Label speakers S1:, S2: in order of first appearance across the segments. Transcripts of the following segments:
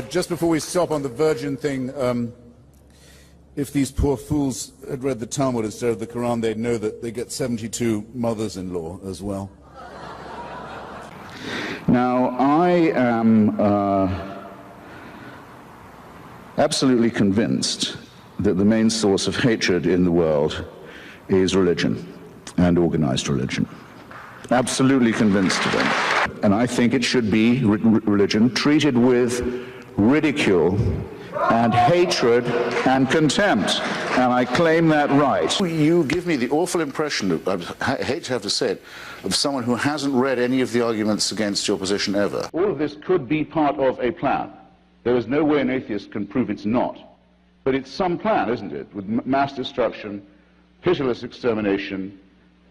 S1: Just before we stop on the virgin thing, if these poor fools had read the Talmud instead of the Quran, they'd know that they get 72 mothers-in-law as well.
S2: Now, I am absolutely convinced that the main source of hatred in the world is religion and organized religion. Absolutely convinced of it. And I think it should be religion treated with ridicule and hatred and contempt. And I claim that right.
S3: You give me the awful impression, I hate to have to say it, of someone who hasn't read any of the arguments against your position ever.
S2: All of this could be part of a plan. There is no way an atheist can prove it's not. But it's some plan, isn't it? With mass destruction, pitiless extermination,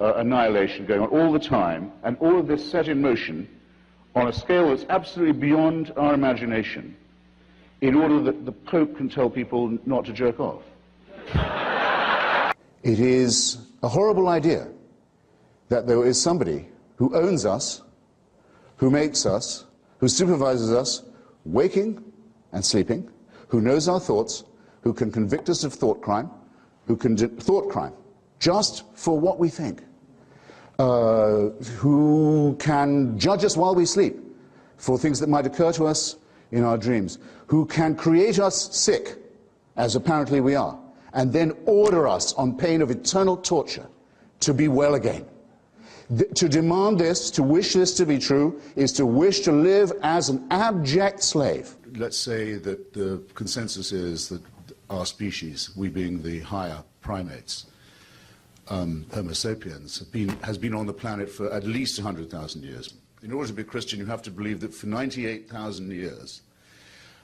S2: annihilation going on all the time, and all of this set in motion on a scale that's absolutely beyond our imagination, in order that the Pope can tell people not to jerk off.
S4: It is a horrible idea that there is somebody who owns us, who makes us, who supervises us, waking and sleeping, who knows our thoughts, who can convict us of thought crime, thought crime, just for what we think, who can judge us while we sleep for things that might occur to us in our dreams, who can create us sick, as apparently we are, and then order us on pain of eternal torture to be well again. To demand this, to wish this to be true, is to wish to live as an abject slave.
S1: Let's say that the consensus is that our species, we being the higher primates, Homo sapiens, has been on the planet for at least 100,000 years. In order to be Christian, you have to believe that for 98,000 years,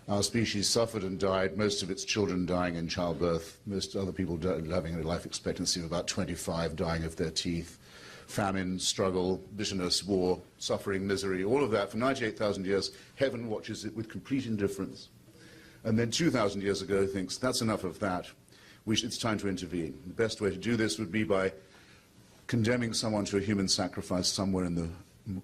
S1: our species suffered and died, most of its children dying in childbirth, most other people having a life expectancy of about 25, dying of their teeth, famine, struggle, bitterness, war, suffering, misery, all of that for 98,000 years. Heaven watches it with complete indifference. And then 2,000 years ago thinks, that's enough of that. It's time to intervene. The best way to do this would be by condemning someone to a human sacrifice somewhere in the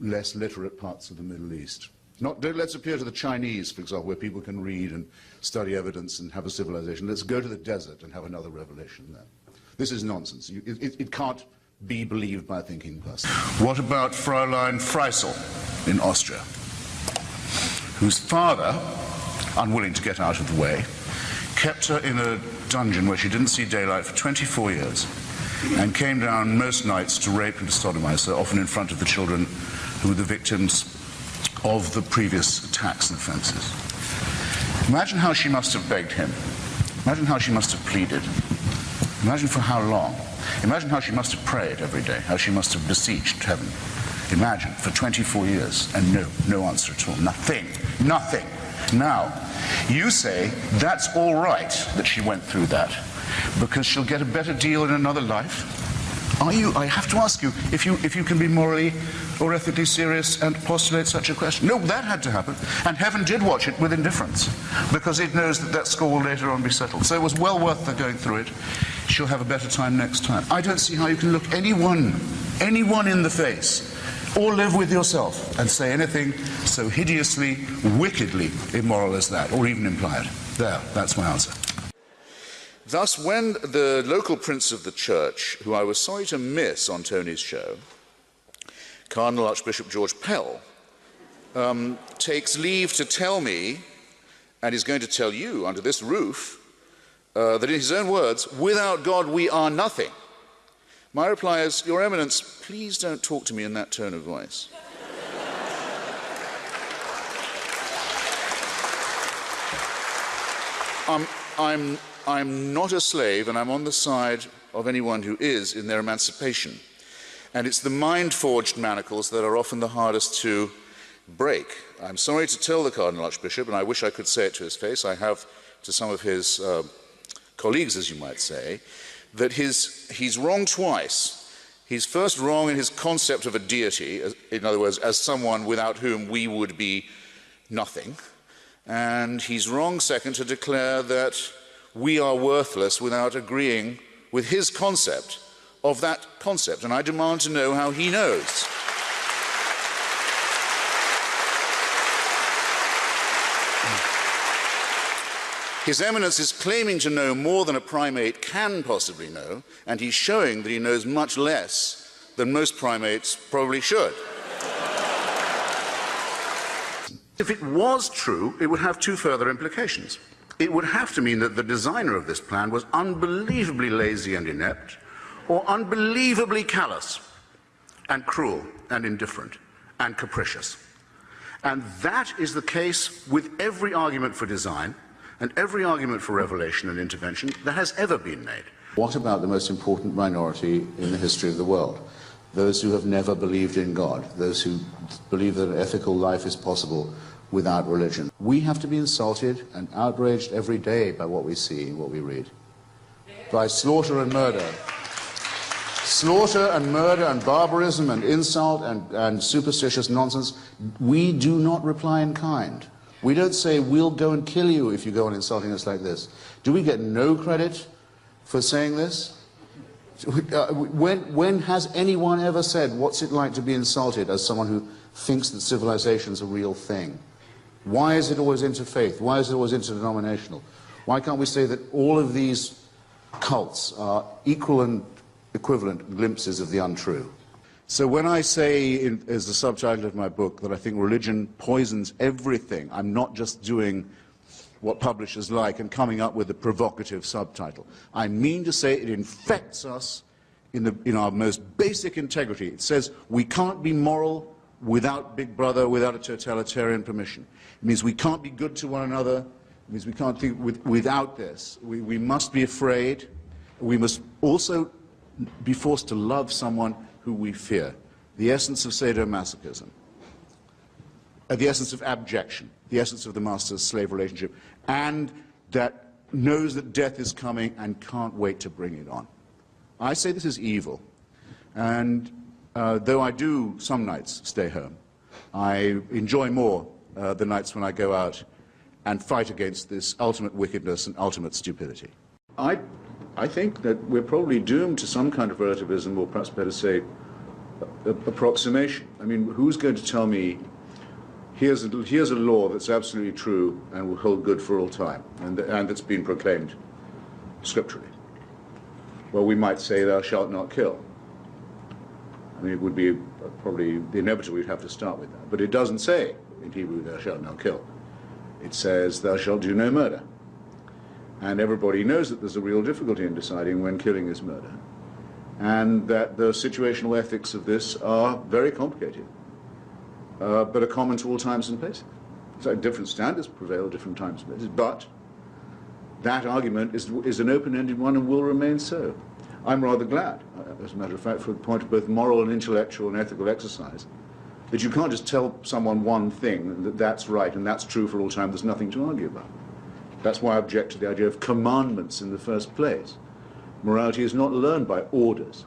S1: less literate parts of the Middle East. Let's appeal to the Chinese, for example, where people can read and study evidence and have a civilization. Let's go to the desert and have another revelation there. This is nonsense. It can't be believed by a thinking person.
S3: What about Fräulein Freisel in Austria, whose father, unwilling to get out of the way, kept her in a dungeon where she didn't see daylight for 24 years and came down most nights to rape and to sodomize her, often in front of the children who were the victims of the previous attacks and offenses. Imagine how she must have begged him. Imagine how she must have pleaded. Imagine for how long. Imagine how she must have prayed every day, how she must have beseeched heaven. Imagine, for 24 years, and no answer at all. Nothing. Nothing. Now, you say that's all right that she went through that, because she'll get a better deal in another life? I have to ask you if you can be morally or ethically serious and postulate such a question. No, that had to happen, and heaven did watch it with indifference, because it knows that score will later on be settled. So it was well worth her going through it. She'll have a better time next time. I don't see how you can look anyone in the face, or live with yourself and say anything so hideously, wickedly immoral as that, or even imply it. There, that's my answer.
S1: Thus, when the local prince of the church, who I was sorry to miss on Tony's show, Cardinal Archbishop George Pell, takes leave to tell me, and is going to tell you under this roof, that in his own words, without God we are nothing. My reply is, Your Eminence, please don't talk to me in that tone of voice. I'm not a slave, and I'm on the side of anyone who is in their emancipation. And it's the mind-forged manacles that are often the hardest to break. I'm sorry to tell the Cardinal Archbishop, and I wish I could say it to his face, I have to some of his colleagues, as you might say, that he's wrong twice. He's first wrong in his concept of a deity, in other words, as someone without whom we would be nothing. And he's wrong, second, to declare that we are worthless without agreeing with his concept of that concept. And I demand to know how he knows. His Eminence is claiming to know more than a primate can possibly know, and he's showing that he knows much less than most primates probably should. If it was true, it would have two further implications. It would have to mean that the designer of this plan was unbelievably lazy and inept, or unbelievably callous and cruel and indifferent and capricious. And that is the case with every argument for design and every argument for revelation and intervention that has ever been made.
S4: What about the most important minority in the history of the world? Those who have never believed in God, those who believe that an ethical life is possible without religion. We have to be insulted and outraged every day by what we see and what we read. By slaughter and murder. Slaughter and murder and barbarism and insult and superstitious nonsense. We do not reply in kind. We don't say, we'll go and kill you if you go on insulting us like this. Do we get no credit for saying this? When has anyone ever said, what's it like to be insulted, as someone who thinks that civilization's a real thing? Why is it always interfaith? Why is it always interdenominational? Why can't we say that all of these cults are equal and equivalent glimpses of the untrue? So when I say, as the subtitle of my book, that I think religion poisons everything, I'm not just doing what publishers like and coming up with a provocative subtitle. I mean to say it infects us in our most basic integrity. It says we can't be moral without Big Brother, without a totalitarian permission. It means we can't be good to one another. It means we can't think without this. We must be afraid. We must also be forced to love someone who we fear. The essence of sadomasochism. The essence of abjection. The essence of the master-slave relationship. And that knows that death is coming and can't wait to bring it on. I say this is evil. And though I do some nights stay home, I enjoy more the nights when I go out and fight against this ultimate wickedness and ultimate stupidity. I think that we're probably doomed to some kind of relativism, or perhaps better say, approximation. I mean, who's going to tell me, here's a law that's absolutely true and will hold good for all time, and that's been proclaimed scripturally? Well, we might say, thou shalt not kill. I mean, it would be probably the inevitable we'd have to start with that. But it doesn't say, in Hebrew, thou shalt not kill. It says, thou shalt do no murder. And everybody knows that there's a real difficulty in deciding when killing is murder, and that the situational ethics of this are very complicated, but are common to all times and places. So different standards prevail at different times and places, but that argument is an open-ended one and will remain so. I'm rather glad, as a matter of fact, for the point of both moral and intellectual and ethical exercise, that you can't just tell someone one thing, that that's right and that's true for all time, there's nothing to argue about. That's why I object to the idea of commandments in the first place. Morality is not learned by orders.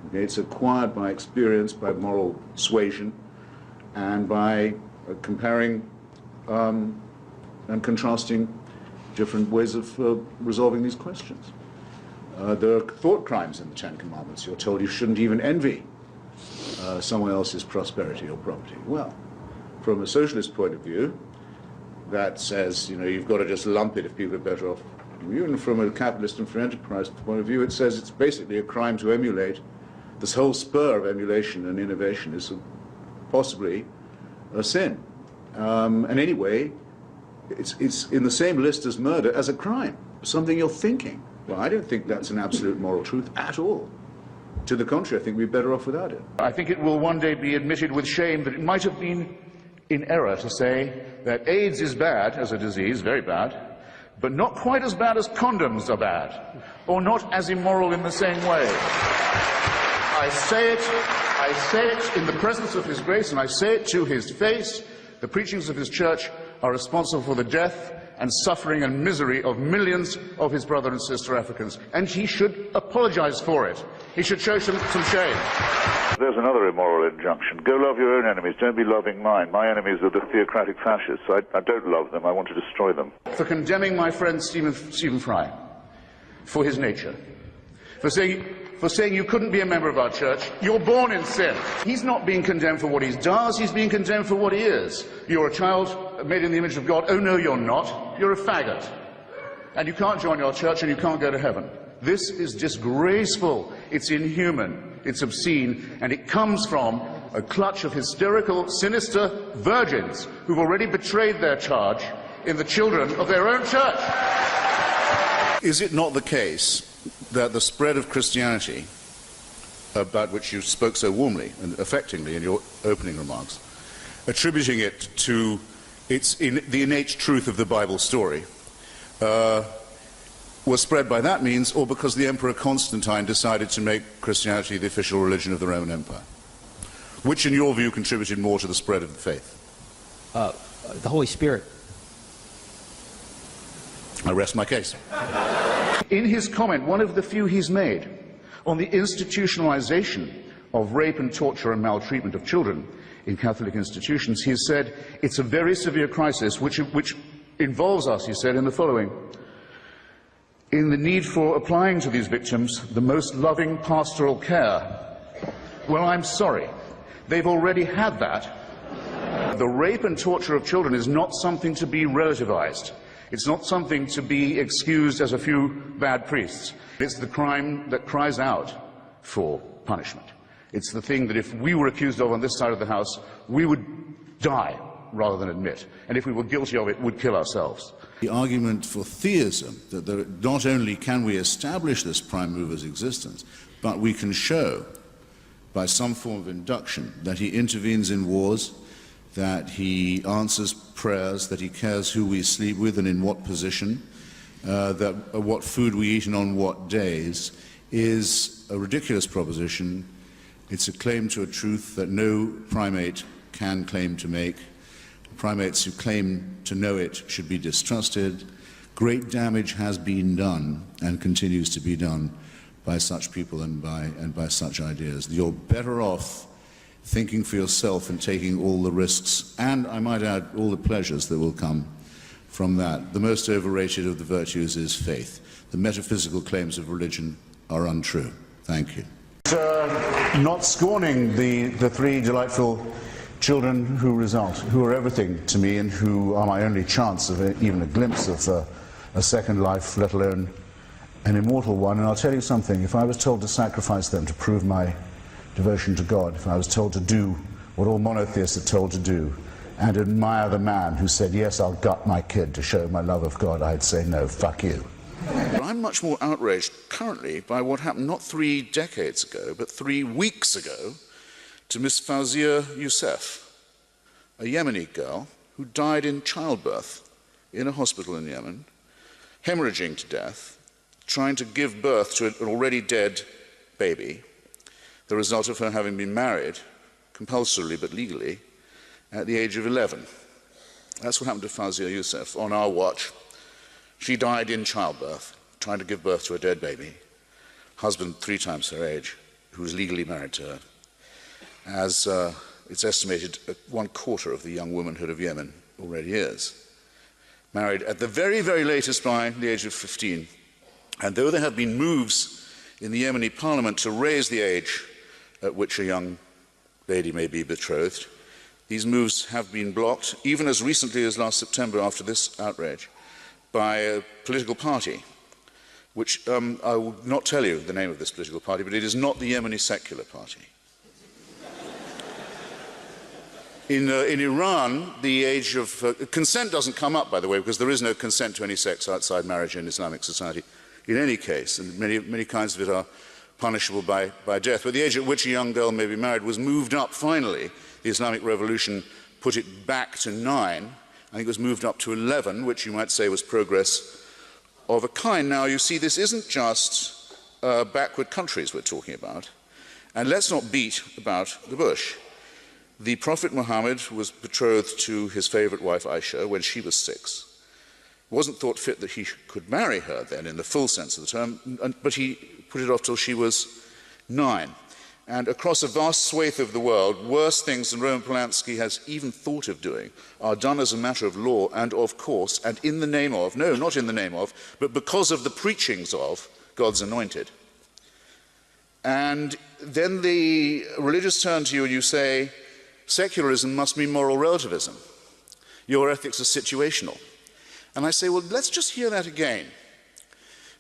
S4: Okay? It's acquired by experience, by moral suasion, and by comparing and contrasting different ways of resolving these questions. There are thought crimes in the Ten Commandments. You're told you shouldn't even envy someone else's prosperity or property. Well, from a socialist point of view, that says, you've got to just lump it if people are better off. Even from a capitalist and free enterprise point of view, it says it's basically a crime to emulate. This whole spur of emulation and innovation is possibly a sin. And anyway, it's in the same list as murder as a crime, something you're thinking. Well, I don't think that's an absolute moral truth at all. To the contrary, I think we're better off without it. I think it will one day be admitted with shame that it might have been in error to say that AIDS is bad as a disease, very bad, but not quite as bad as condoms are bad, or not as immoral in the same way. I say it in the presence of His grace, and I say it to His face. The preachings of His church are responsible for the death and suffering and misery of millions of his brother and sister Africans, and he should apologize for it. He should show some shame.
S5: There's another immoral injunction. Go love your own enemies. Don't be loving mine. My enemies are the theocratic fascists. I don't love them. I want to destroy them.
S1: For condemning my friend Stephen Fry for his nature. For saying you couldn't be a member of our church. You're born in sin. He's not being condemned for what he does. He's being condemned for what he is. You're a child made in the image of God. Oh, no, you're not. You're a faggot.
S2: and you can't join your church, and you can't go to heaven. This is disgraceful, it's inhuman, it's obscene, and it comes from a clutch of hysterical, sinister virgins who've already betrayed their charge in the children of their own church.
S3: Is it not the case that the spread of Christianity, about which you spoke so warmly and affectingly in your opening remarks, attributing it to the innate truth of the Bible story, was spread by that means, or because the Emperor Constantine decided to make Christianity the official religion of the Roman Empire? Which, in your view, contributed more to the spread of the faith?
S6: The Holy Spirit.
S3: I rest my case.
S2: In his comment, one of the few he's made, on the institutionalization of rape and torture and maltreatment of children in Catholic institutions, he said, it's a very severe crisis which involves us, he said, in the following: in the need for applying to these victims the most loving pastoral care. Well, I'm sorry. They've already had that. The rape and torture of children is not something to be relativized. It's not something to be excused as a few bad priests. It's the crime that cries out for punishment. It's the thing that if we were accused of on this side of the House, we would die rather than admit. And if we were guilty of it, would kill ourselves.
S3: The argument for theism, that not only can we establish this prime mover's existence, but we can show by some form of induction that he intervenes in wars, that he answers prayers, that he cares who we sleep with and in what position, that what food we eat and on what days, is a ridiculous proposition. It's a claim to a truth that no primate can claim to make. Primates who claim to know it should be distrusted. Great damage has been done and continues to be done by such people and by such ideas. You're better off thinking for yourself and taking all the risks, and I might add, all the pleasures that will come from that. The most overrated of the virtues is faith. The metaphysical claims of religion are untrue. Thank you.
S4: Not scorning the three delightful children who are everything to me and who are my only chance of even a glimpse of a second life, let alone an immortal one. And I'll tell you something, if I was told to sacrifice them to prove my devotion to God, if I was told to do what all monotheists are told to do, and admire the man who said, yes, I'll gut my kid to show my love of God, I'd say, no, fuck you.
S3: I'm much more outraged currently by what happened not 3 decades ago, but 3 weeks ago to Miss Fawzia Youssef, a Yemeni girl who died in childbirth in a hospital in Yemen, hemorrhaging to death, trying to give birth to an already dead baby, the result of her having been married, compulsorily but legally, at the age of 11. That's what happened to Fawzia Youssef on our watch. She died in childbirth, trying to give birth to a dead baby. Husband 3 times her age, who was legally married to her. As it's estimated, 1/4 of the young womanhood of Yemen already is. Married at the very, very latest by the age of 15. And though there have been moves in the Yemeni parliament to raise the age at which a young lady may be betrothed, these moves have been blocked, even as recently as last September after this outrage, by a political party, which I will not tell you the name of this political party, but it is not the Yemeni Secular Party. In Iran, the age of consent doesn't come up, by the way, because there is no consent to any sex outside marriage in Islamic society in any case, and many kinds of it are punishable by death. But the age at which a young girl may be married was moved up finally. The Islamic Revolution put it back to 9. I think it was moved up to 11, which you might say was progress of a kind. Now, you see, this isn't just backward countries we're talking about. And let's not beat about the bush. The Prophet Muhammad was betrothed to his favorite wife Aisha when she was 6. It wasn't thought fit that he could marry her then in the full sense of the term, but he put it off till she was 9. And across a vast swathe of the world, worse things than Roman Polanski has even thought of doing are done as a matter of law and of course, and in the name of, no, not in the name of, but because of the preachings of God's anointed. And then the religious turn to you and you say, secularism must mean moral relativism. Your ethics are situational. And I say, well, let's just hear that again.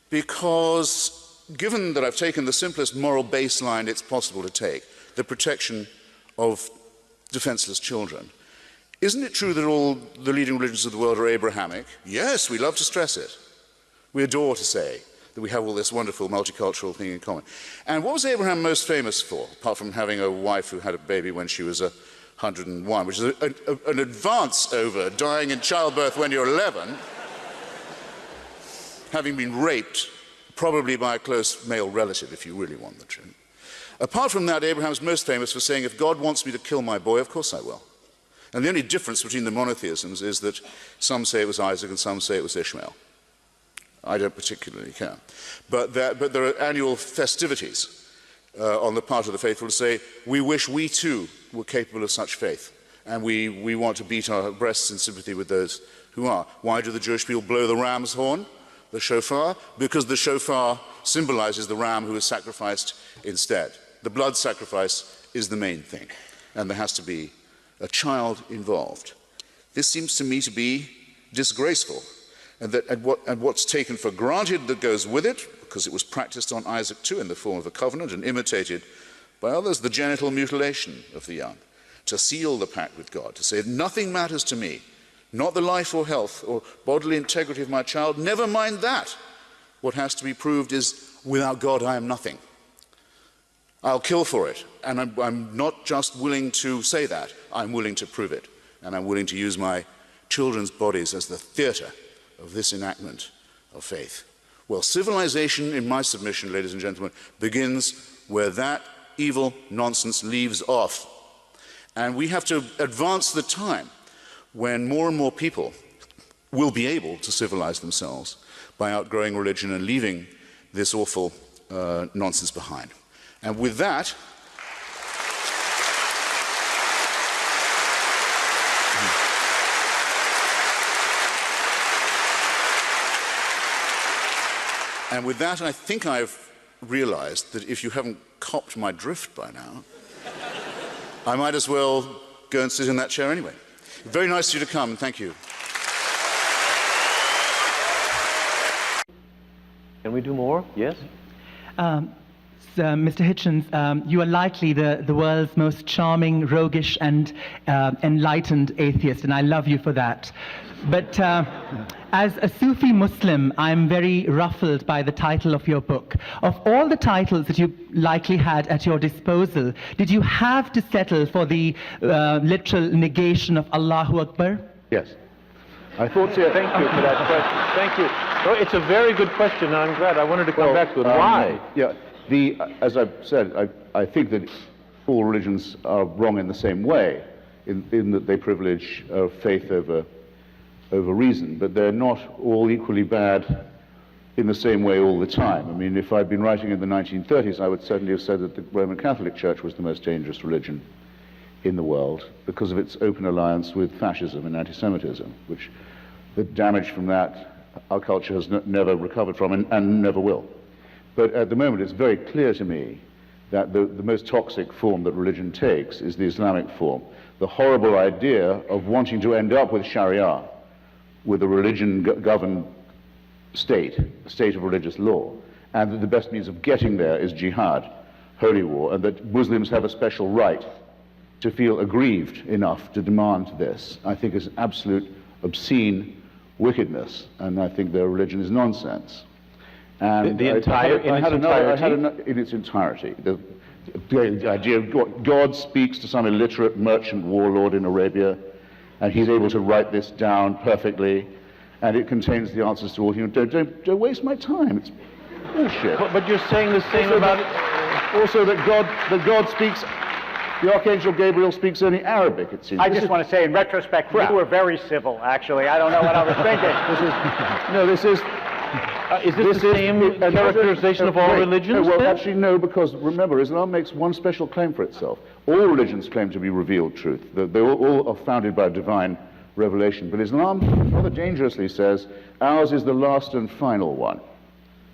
S3: because given that I've taken the simplest moral baseline it's possible to take, the protection of defenseless children, isn't it true that all the leading religions of the world are Abrahamic? Yes, we love to stress it. We adore to say that we have all this wonderful multicultural thing in common. And what was Abraham most famous for, apart from having a wife who had a baby when she was 101, which is an advance over dying in childbirth when you're 11, having been raped, probably by a close male relative, if you really want the truth. Apart from that, Abraham's most famous for saying, if God wants me to kill my boy, of course I will. And the only difference between the monotheisms is that some say it was Isaac and some say it was Ishmael. I don't particularly care. But there are annual festivities on the part of the faithful to say, we wish we too were capable of such faith. And we want to beat our breasts in sympathy with those who are. Why do the Jewish people blow the ram's horn, the shofar? Because the shofar symbolizes the ram who is sacrificed instead. The blood sacrifice is the main thing. And there has to be a child involved. This seems to me to be disgraceful. And what's taken for granted that goes with it, because it was practiced on Isaac too in the form of a covenant and imitated by others, the genital mutilation of the young, to seal the pact with God, to say nothing matters to me, not the life or health or bodily integrity of my child, never mind that. What has to be proved is, without God I am nothing. I'll kill for it, and I'm not just willing to say that, I'm willing to prove it, and I'm willing to use my children's bodies as the theatre of this enactment of faith. Well, civilization, in my submission, ladies and gentlemen, begins where that evil nonsense leaves off. And we have to advance the time when more and more people will be able to civilize themselves by outgrowing religion and leaving this awful nonsense behind. And with that, I think I've realized that if you haven't copped my drift by now, I might as well go and sit in that chair anyway. Very nice of you to come, and thank you.
S7: Can we do more? Yes?
S8: Mr. Hitchens, you are likely the world's most charming, roguish, and enlightened atheist, and I love you for that. But as a Sufi Muslim, I'm very ruffled by the title of your book. Of all the titles that you likely had at your disposal, did you have to settle for the literal negation of Allahu Akbar?
S2: Yes. I thought so.
S7: Thank you for that question. Thank you. Oh, it's a very good question. I'm glad. I wanted to come back to it. Why?
S2: Yeah. As I've said, I think that all religions are wrong in the same way, in that they privilege faith over reason, but they're not all equally bad in the same way all the time. I mean, if I'd been writing in the 1930s, I would certainly have said that the Roman Catholic Church was the most dangerous religion in the world because of its open alliance with fascism and anti-Semitism, which the damage from that our culture has never recovered from and never will. But at the moment, it's very clear to me that the most toxic form that religion takes is the Islamic form. The horrible idea of wanting to end up with Sharia, with a religion-governed state, a state of religious law, and that the best means of getting there is jihad, holy war, and that Muslims have a special right to feel aggrieved enough to demand this, I think is absolute obscene wickedness, and I think their religion is nonsense. And
S7: in its
S2: entirety. The idea of God speaks to some illiterate merchant warlord in Arabia, and he's able to write this down perfectly, and it contains the answers to all human. Don't waste my time. It's bullshit.
S7: But you're saying the same about it.
S2: Also, that God speaks. The Archangel Gabriel speaks only Arabic, it seems.
S9: I just want to say, in retrospect, you were very civil, actually. I don't know what I was thinking.
S7: Is this the same characterization of all religions?
S2: Well, actually, no, because remember, Islam makes one special claim for itself. All religions claim to be revealed truth. They all are founded by divine revelation. But Islam rather dangerously says, ours is the last and final one.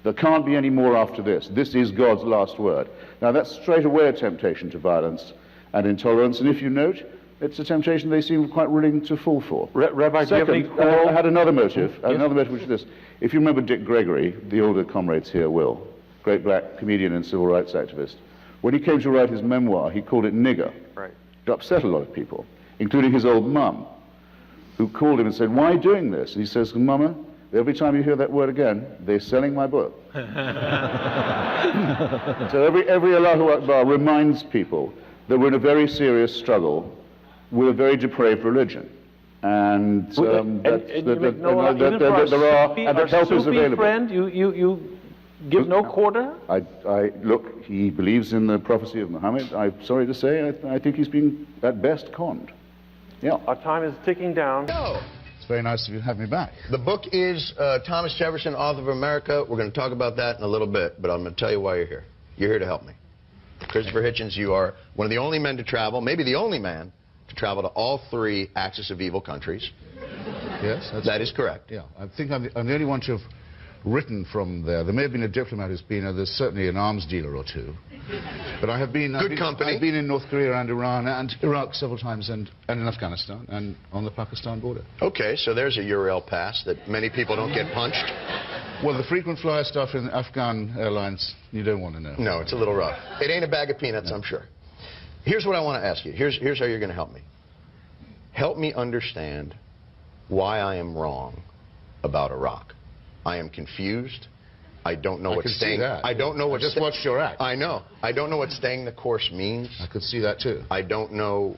S2: There can't be any more after this. This is God's last word. Now, that's straight away a temptation to violence and intolerance. And if you note, it's a temptation they seem quite willing to fall for.
S7: Rabbi, do you have any
S2: Second,
S7: quarrel?
S2: I had another motive. Another motive, which is this. If you remember Dick Gregory, the older comrades here will, great black comedian and civil rights activist, when he came to write his memoir, he called it nigger.
S7: Right.
S2: It upset a lot of people, including his old mum, who called him and said, "Why are you doing this?" And he says, "Mama, every time you hear that word again, they're selling my book." So every Allahu Akbar reminds people that we're in a very serious struggle with a very depraved religion. And there are help is available.
S7: Friend, you give no quarter?
S2: Look, he believes in the prophecy of Muhammad. I'm sorry to say, I think he's been, at best, conned. Yeah.
S7: Our time is ticking down.
S1: It's very nice of you to have me back.
S10: The book is Thomas Jefferson, Author of America. We're going to talk about that in a little bit, but I'm going to tell you why you're here. You're here to help me. Christopher Hitchens, you are one of the only men to travel, maybe the only man, to travel to all 3 axis of evil countries.
S1: Yes,
S10: that is correct.
S1: Yeah, I think I'm the only one to have written from there. There may have been a diplomat who's been there's certainly an arms dealer or two. But I have been...
S10: company.
S1: I've been in North Korea and Iran and Iraq several times and in Afghanistan and on the Pakistan border.
S10: Okay, so there's a Urail pass that many people don't get punched.
S1: Well, the frequent flyer stuff in Afghan airlines, you don't want to know.
S10: No, it's a little rough. It ain't a bag of peanuts, I'm sure. Here's what I want to ask you. Here's how you're going to help me. Help me understand why I am wrong about Iraq. I am confused. I don't know what staying. I don't know what.
S1: I just watched your act.
S10: I know. I don't know what staying the course means.
S1: I could see that too.
S10: I don't know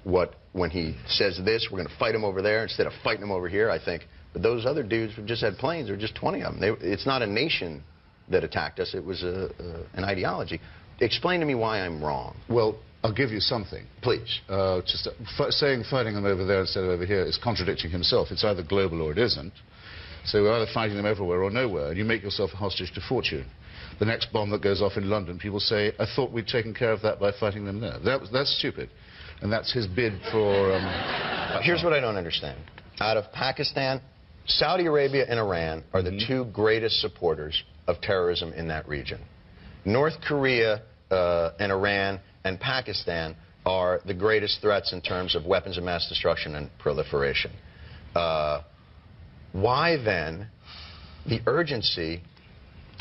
S10: what when he says this, we're going to fight him over there instead of fighting him over here. I think, but those other dudes who just had planes, there were just 20 of them. It's not a nation that attacked us. It was an ideology. Explain to me why I'm wrong.
S1: Well, I'll give you something.
S10: Please.
S1: Just saying fighting them over there instead of over here is contradicting himself. It's either global or it isn't. So we're either fighting them everywhere or nowhere, and you make yourself a hostage to fortune. The next bomb that goes off in London, people say, I thought we'd taken care of that by fighting them there. That's stupid. And that's his bid for...
S10: Here's what I don't understand. Out of Pakistan, Saudi Arabia and Iran are the 2 greatest supporters of terrorism in that region. North Korea and Iran and Pakistan are the greatest threats in terms of weapons of mass destruction and proliferation. Why then the urgency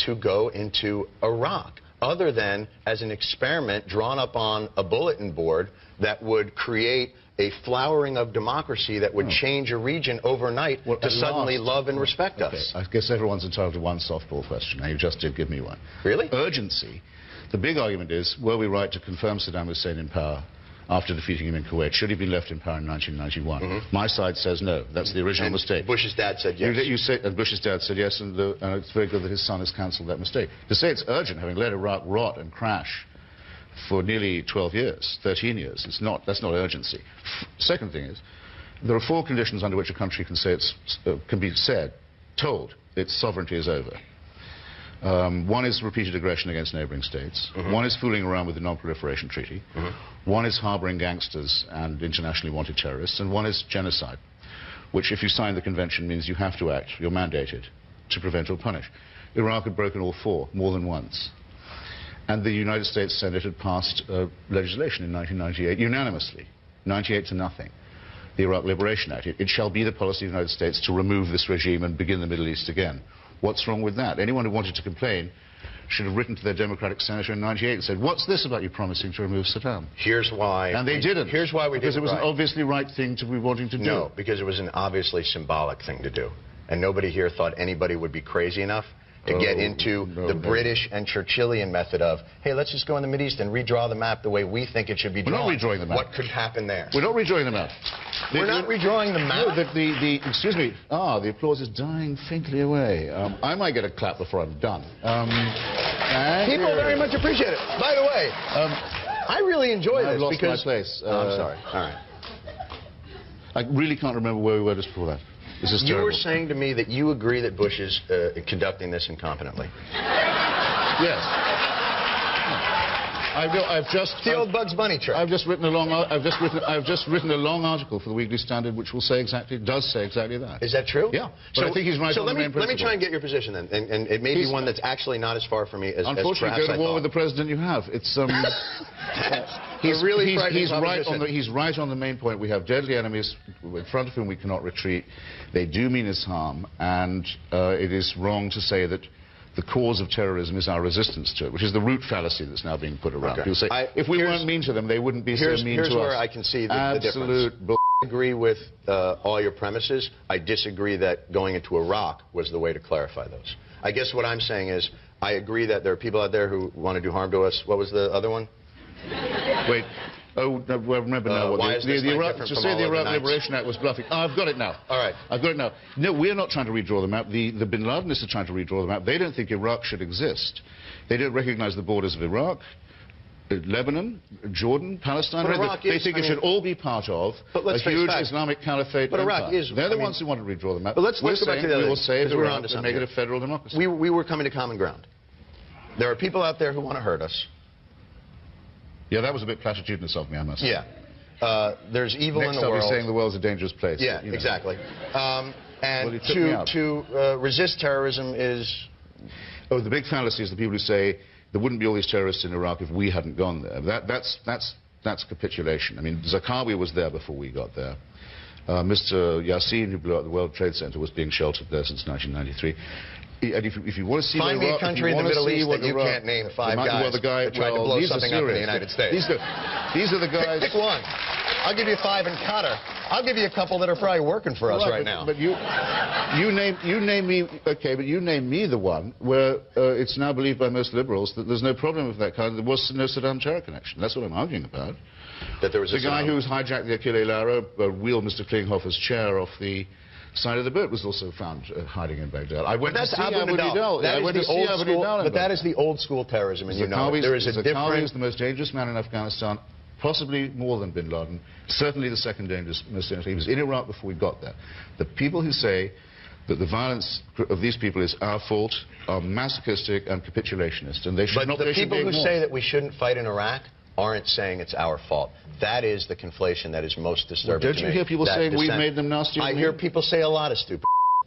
S10: to go into Iraq, other than as an experiment drawn up on a bulletin board that would create a flowering of democracy that would change a region overnight to suddenly love and respect us?
S1: I guess everyone's entitled to one softball question, and you just did give me one.
S10: Really?
S1: Urgency. The big argument is, were we right to confirm Saddam Hussein in power after defeating him in Kuwait? Should he have been left in power in 1991? My side says no. That's the original mistake.
S10: Bush's dad said yes.
S1: And Bush's dad said yes, and it's very good that his son has cancelled that mistake. To say it's urgent, having let Iraq rot and crash for nearly 12 years, 13 years, that's not urgency. Second thing is, there are 4 conditions under which a country can say told its sovereignty is over. One is repeated aggression against neighboring states. One is fooling around with the Non-Proliferation Treaty. One is harboring gangsters and internationally wanted terrorists. And one is genocide, which, if you sign the convention, means you have to act, you're mandated, to prevent or punish. Iraq had broken all 4, more than once. And the United States Senate had passed legislation in 1998, unanimously, 98 to nothing, the Iraq Liberation Act. It shall be the policy of the United States to remove this regime and begin the Middle East again. What's wrong with that? Anyone who wanted to complain should have written to their Democratic senator in 98 and said, what's this about you promising to remove Saddam?
S10: Here's why.
S1: And they didn't.
S10: Here's why we did it.
S1: Because it was an obviously right thing to be wanting to do.
S10: No, because it was an obviously symbolic thing to do. And nobody here thought anybody would be crazy enough to get into the British and Churchillian method of, hey, let's just go in the Mideast and redraw the map the way we think it should be drawn.
S1: We're not redrawing the map.
S10: What could happen there?
S1: We're not redrawing the map.
S10: We're not redrawing the map?
S1: No, excuse me. The applause is dying faintly away. I might get a clap before I'm done.
S10: People very much appreciate it. By the way, I really enjoy this
S1: lost
S10: because...
S1: my place.
S10: I'm sorry. All right.
S1: I really can't remember where we were just before that. This is terrible.
S10: You were saying to me that you agree that Bush is conducting this incompetently.
S1: Yes. I've just
S10: the old Bugs Bunny trick.
S1: I've just written a long article for the Weekly Standard, which does say exactly that.
S10: Is that true?
S1: Yeah. But I think he's right on the main principle.
S10: Let me try and get your position then, and it may be one that's actually not as far from me as
S1: unfortunately, go to war with the president you have. It's he's right on the main point. We have deadly enemies in front of whom we cannot retreat. They do mean us harm, and it is wrong to say that the cause of terrorism is our resistance to it, which is the root fallacy that's now being put around. People say, if we weren't mean to them, they wouldn't be so mean to us.
S10: Here's where I can see the difference. I agree with all your premises. I disagree that going into Iraq was the way to clarify those. I guess what I'm saying is, I agree that there are people out there who want to do harm to us. What was the other one?
S1: Wait. Oh, no, well, remember now.
S10: Why is this different from
S1: the Iraq Liberation Act was bluffing. Oh, I've got it now.
S10: All right.
S1: I've got it now. No, we're not trying to redraw the map. The Bin Ladenists are trying to redraw the map. They don't think Iraq should exist. They don't recognize the borders of Iraq, Lebanon, Jordan, Palestine. They think it should all be part of a huge Islamic caliphate.
S10: But Iraq is.
S1: They're the ones who want to redraw the map.
S10: But let's go back to the other.
S1: We will save Iraq and make it a federal democracy.
S10: We were coming to common ground. There are people out there who want to hurt us.
S1: Yeah, that was a bit platitudinous of me, I must say.
S10: Yeah. There's evil in the world.
S1: Next I'll be saying the world's a dangerous place.
S10: Yeah,
S1: but,
S10: exactly. And to resist terrorism is...
S1: Oh, the big fallacy is the people who say there wouldn't be all these terrorists in Iraq if we hadn't gone there. That's capitulation. I mean, Zarqawi was there before we got there. Mr. Yassin, who blew up the World Trade Center, was being sheltered there since 1993. And if you want to see
S10: Find me a country in the Middle East that you can't name five guys that tried to blow something up in the United States.
S1: These are the guys...
S10: Pick one. I'll give you 5 in Qatar. I'll give you a couple that are probably working for us right now.
S1: But you name me... Okay, but you name me the one where it's now believed by most liberals that there's no problem with that kind. There was no Saddam terror connection. That's what I'm arguing about.
S10: That there was
S1: the guy who's hijacked the Achille Lauro, wheeled Mr. Klinghoffer's chair off the side of the boat, was also found hiding in Baghdad. I went to see Abu Nidal.
S10: But that is the old school terrorism, and you know there is a different...
S1: Zarqawi is the most dangerous man in Afghanistan, possibly more than bin Laden, certainly the second most dangerous. He was in Iraq before we got there. The people who say that the violence of these people is our fault are masochistic and capitulationist, and they should not...
S10: But the people who say that we shouldn't fight in Iraq aren't saying it's our fault. That is the conflation that is most disturbing to me.
S1: Don't you hear people saying we've made them nasty?
S10: I hear people say a lot of stupid.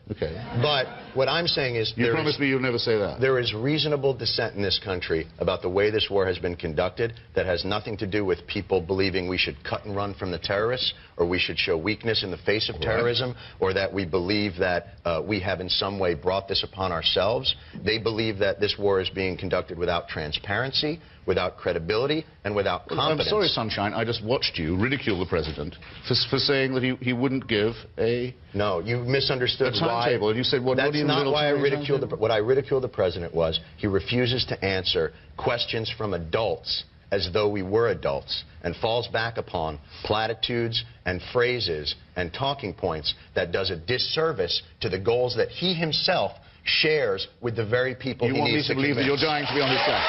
S1: Okay.
S10: But what I'm saying is...
S1: You promise me you'll never say that.
S10: There is reasonable dissent in this country about the way this war has been conducted that has nothing to do with people believing we should cut and run from the terrorists, or we should show weakness in the face of terrorism, or that we believe that we have in some way brought this upon ourselves. They believe that this war is being conducted without transparency, without credibility, and without competence.
S1: I'm sorry, Sunshine, I just watched you ridicule the president for saying that he wouldn't give a...
S10: No, you misunderstood
S1: timetable, and you said, what do you...
S10: That's not why I ridiculed what I ridiculed the president was he refuses to answer questions from adults as though we were adults, and falls back upon platitudes and phrases and talking points that does a disservice to the goals that he himself shares with the very people he needs to convince.
S1: You want me to believe that you're dying to be on his side?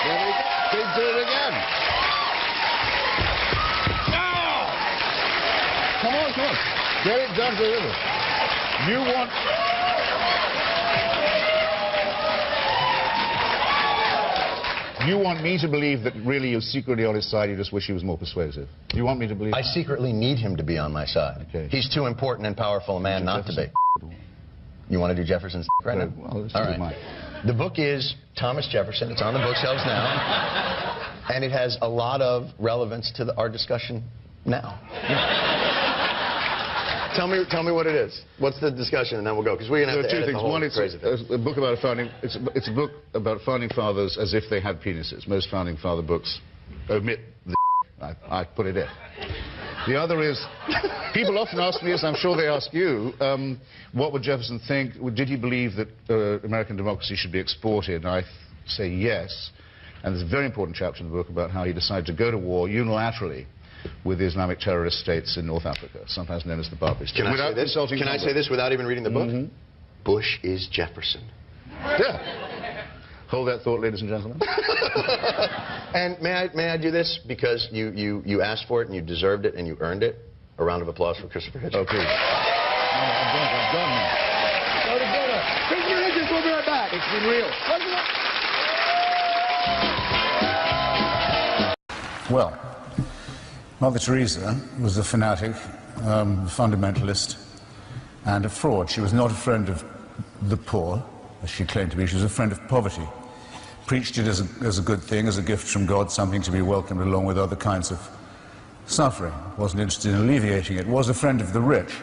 S1: There we go. They do it again. No! Come on. Get it done, deliver. You want me to believe that really you're secretly on his side, you just wish he was more persuasive. You want me to believe...
S10: I secretly need him to be on my side.
S1: Okay.
S10: He's too important and powerful a man not to be. You want to do Jefferson's right now?
S1: Well, let's
S10: all
S1: do
S10: right.
S1: mine.
S10: The book is Thomas Jefferson. It's on the bookshelves now. And it has a lot of relevance to our discussion now. Tell me what it is. What's the discussion, and then we'll go, because we're going to have to edit the whole crazy thing.
S1: It's a book about it's a book about founding fathers as if they had penises. Most founding father books omit the I put it in. The other is, people often ask me, as I'm sure they ask you, what would Jefferson think? Did he believe that American democracy should be exported? And I say yes. And there's a very important chapter in the book about how he decided to go to war unilaterally with the Islamic terrorist states in North Africa, sometimes known as the Barbary States.
S10: Can I say this without even reading the book? Mm-hmm. Bush is Jefferson.
S1: Yeah. Hold that thought, ladies and gentlemen.
S10: And may I do this? Because you asked for it and you deserved it and you earned it. A round of applause for Christopher Hitchens.
S1: Oh, please. I'm done now.
S10: Go together. Christopher Hitchens, we'll be right back.
S1: It's been real. Well, Mother Teresa was a fanatic, fundamentalist, and a fraud. She was not a friend of the poor, as she claimed to be. She was a friend of poverty. Preached it as a good thing, as a gift from God, something to be welcomed along with other kinds of suffering. Wasn't interested in alleviating it. Was a friend of the rich.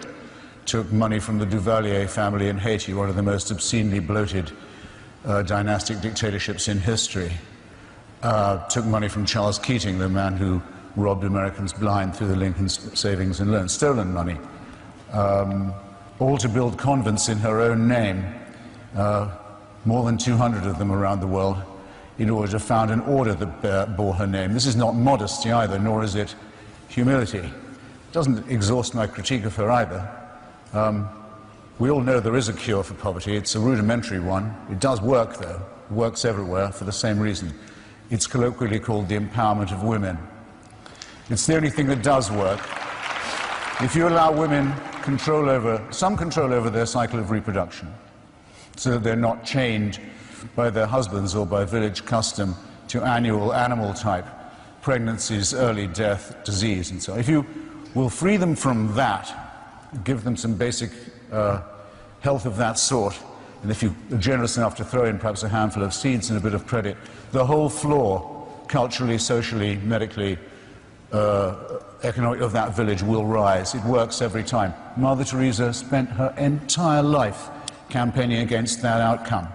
S1: Took money from the Duvalier family in Haiti, one of the most obscenely bloated dynastic dictatorships in history. Took money from Charles Keating, the man who robbed Americans blind through the Lincoln Savings and Loan. Stolen money. All to build convents in her own name, more than 200 of them around the world, in order to found an order that bore her name. This is not modesty either, nor is it humility. It doesn't exhaust my critique of her either. We all know there is a cure for poverty. It's a rudimentary one. It does work, though. It works everywhere for the same reason. It's colloquially called the empowerment of women. It's the only thing that does work. If you allow women some control over their cycle of reproduction, so that they're not chained by their husbands or by village custom to annual animal-type pregnancies, early death, disease, and so on. If you will free them from that, give them some basic health of that sort, and if you're generous enough to throw in perhaps a handful of seeds and a bit of credit, the whole floor, culturally, socially, medically, economic, of that village will rise. It works every time. Mother Teresa spent her entire life campaigning against that outcome.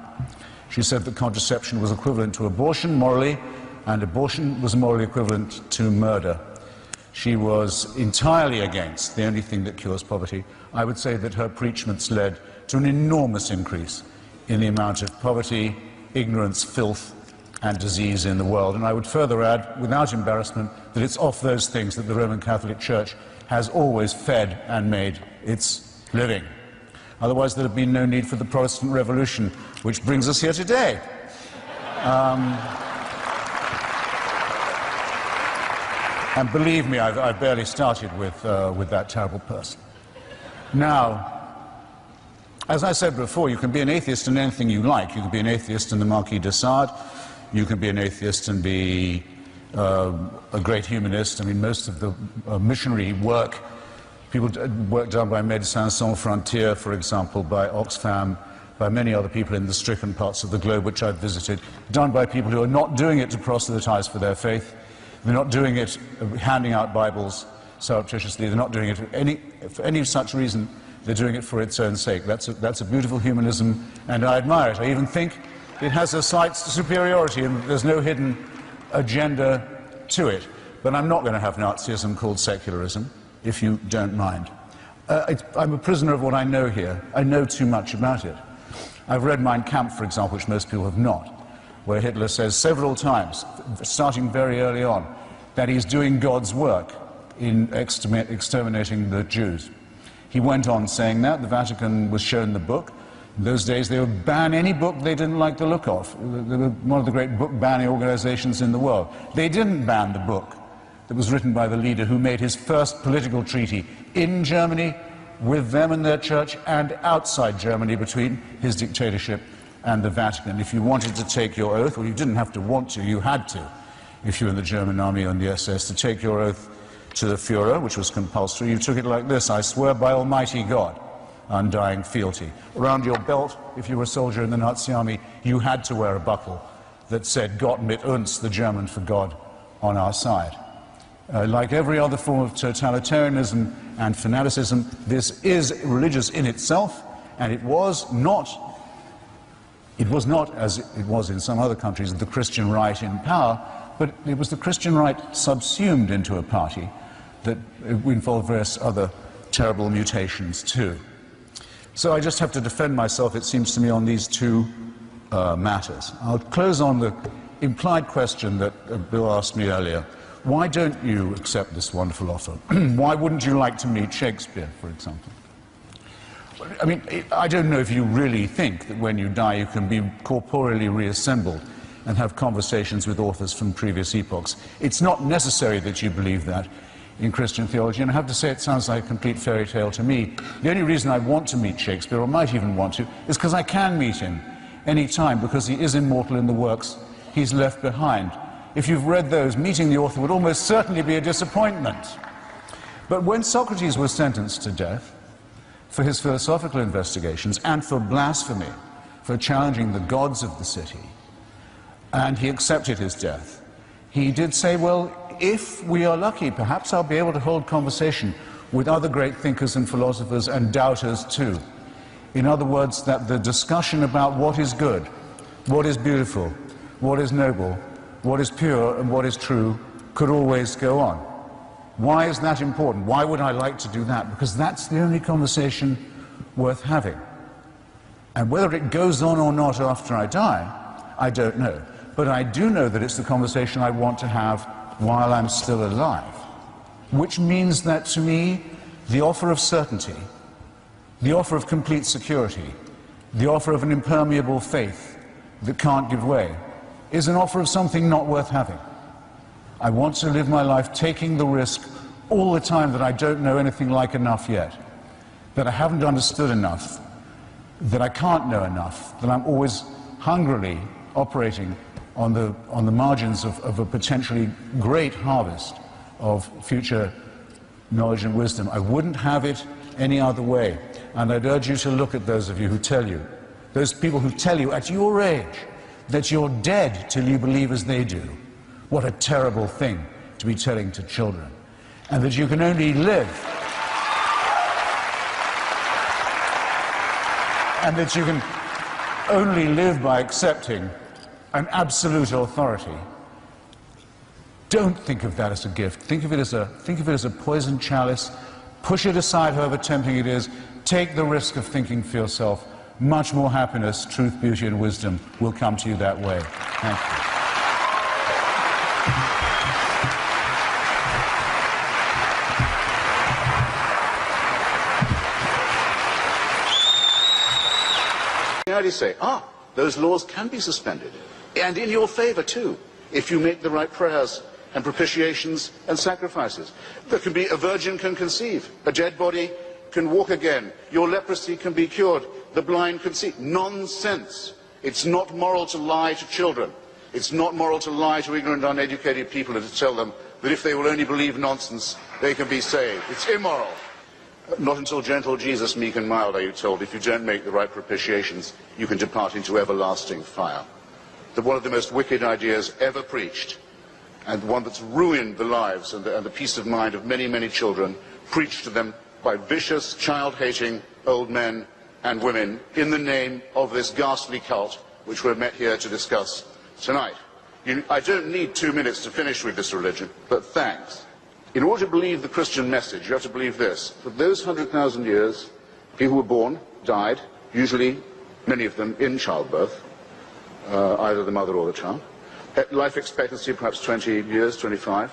S1: She said that contraception was equivalent to abortion morally, and abortion was morally equivalent to murder. She was entirely against the only thing that cures poverty. I would say that her preachments led to an enormous increase in the amount of poverty, ignorance, filth, and disease in the world. And I would further add, without embarrassment, that it's off those things that the Roman Catholic Church has always fed and made its living. Otherwise, there would have been no need for the Protestant Revolution, which brings us here today. And believe me, I've barely started with that terrible person. Now, as I said before, you can be an atheist in anything you like. You can be an atheist in the Marquis de Sade. You can be an atheist and be a great humanist. I mean, most of the missionary work, work done by Médecins Sans Frontières, for example, by Oxfam, by many other people in the stricken parts of the globe which I've visited, done by people who are not doing it to proselytize for their faith. They're not doing it handing out Bibles surreptitiously. They're not doing it for any such reason. They're doing it for its own sake. That's a beautiful humanism, and I admire it. I even think it has a slight superiority, and there's no hidden agenda to it. But I'm not going to have Nazism called secularism, if you don't mind. I'm a prisoner of what I know here. I know too much about it. I've read Mein Kampf, for example, which most people have not, where Hitler says several times, starting very early on, that he's doing God's work in exterminating the Jews. He went on saying that. The Vatican was shown the book. In those days, they would ban any book they didn't like the look of. They were one of the great book banning organizations in the world. They didn't ban the book that was written by the leader who made his first political treaty in Germany with them and their church, and outside Germany between his dictatorship and the Vatican. If you wanted to take your oath, well, you didn't have to want to, you had to, if you were in the German army or in the SS, to take your oath to the Führer, which was compulsory. You took it like this: I swear by Almighty God, undying fealty. Around your belt, if you were a soldier in the Nazi army, you had to wear a buckle that said Gott mit uns, the German for God on our side. Like every other form of totalitarianism and fanaticism, this is religious in itself, and it was not, as it was in some other countries, the Christian right in power, but it was the Christian right subsumed into a party that involved various other terrible mutations too. So I just have to defend myself, it seems to me, on these two matters. I'll close on the implied question that Bill asked me earlier. Why don't you accept this wonderful offer? Why wouldn't you like to meet Shakespeare, for example? I mean, I don't know if you really think that when you die you can be corporeally reassembled and have conversations with authors from previous epochs. It's not necessary that you believe that in Christian theology, and I have to say it sounds like a complete fairy tale to me. The only reason I want to meet Shakespeare, or might even want to, is because I can meet him any time, because he is immortal in the works he's left behind.
S4: if you've read those, meeting the author would almost certainly be a disappointment. But when Socrates was sentenced to death for his philosophical investigations and for blasphemy, for challenging the gods of the city, and he accepted his death, he did say, well, if we are lucky, perhaps I'll be able to hold conversation with other great thinkers and philosophers and doubters too. In other words, that the discussion about what is good, what is beautiful, what is noble, what is pure and what is true could always go on. Why is that important? Why would I like to do that? Because that's the only conversation worth having. And whether it goes on or not after I die, I don't know. But I do know that it's the conversation I want to have while I'm still alive. Which means that to me, the offer of certainty, the offer of complete security, the offer of an impermeable faith that can't give way, is an offer of something not worth having. I want to live my life taking the risk all the time that I don't know anything like enough yet, that I haven't understood enough, that I can't know enough, that I'm always hungrily operating on the margins of a potentially great harvest of future knowledge and wisdom. I wouldn't have it any other way. And I'd urge you to look at those of you who tell you, those people who tell you at your age that you're dead till you believe as they do. What a terrible thing to be telling to children. And that you can only live, and that you can only live by accepting an absolute authority. Don't think of that as a gift. Think of it as a poisoned chalice. Push it aside, however tempting it is. Take the risk of thinking for yourself. Much more happiness, truth, beauty, and wisdom will come to you that way. Thank you.
S1: I say, those laws can be suspended, and in your favor too, if you make the right prayers and propitiations and sacrifices. There can be, a virgin can conceive, a dead body can walk again, your leprosy can be cured, the blind can see. Nonsense. It's not moral to lie to children. It's not moral to lie to ignorant, uneducated people and to tell them that if they will only believe nonsense, they can be saved. It's immoral. Not until gentle Jesus, meek and mild, are you told, if you don't make the right propitiations, you can depart into everlasting fire. That one of the most wicked ideas ever preached, and one that's ruined the lives and the peace of mind of many, many children, preached to them by vicious, child-hating old men and women in the name of this ghastly cult which we're met here to discuss tonight. I don't need 2 minutes to finish with this religion, but thanks. In order to believe the Christian message, you have to believe this. For those 100,000 years, people were born, died, usually, many of them, in childbirth, either the mother or the child. Life expectancy, perhaps 20 years, 25.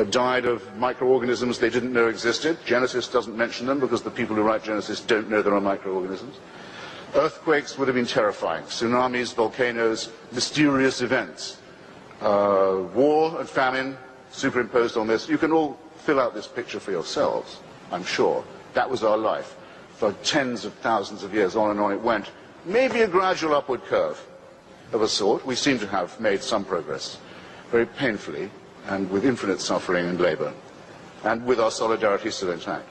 S1: Died of microorganisms they didn't know existed. Genesis doesn't mention them because the people who write Genesis don't know there are microorganisms. Earthquakes would have been terrifying. Tsunamis, volcanoes, mysterious events. War and famine superimposed on this. You can all fill out this picture for yourselves, I'm sure. That was our life. For tens of thousands of years, on and on it went. Maybe a gradual upward curve of a sort. We seem to have made some progress, very painfully, and with infinite suffering and labor, and with our solidarity still intact.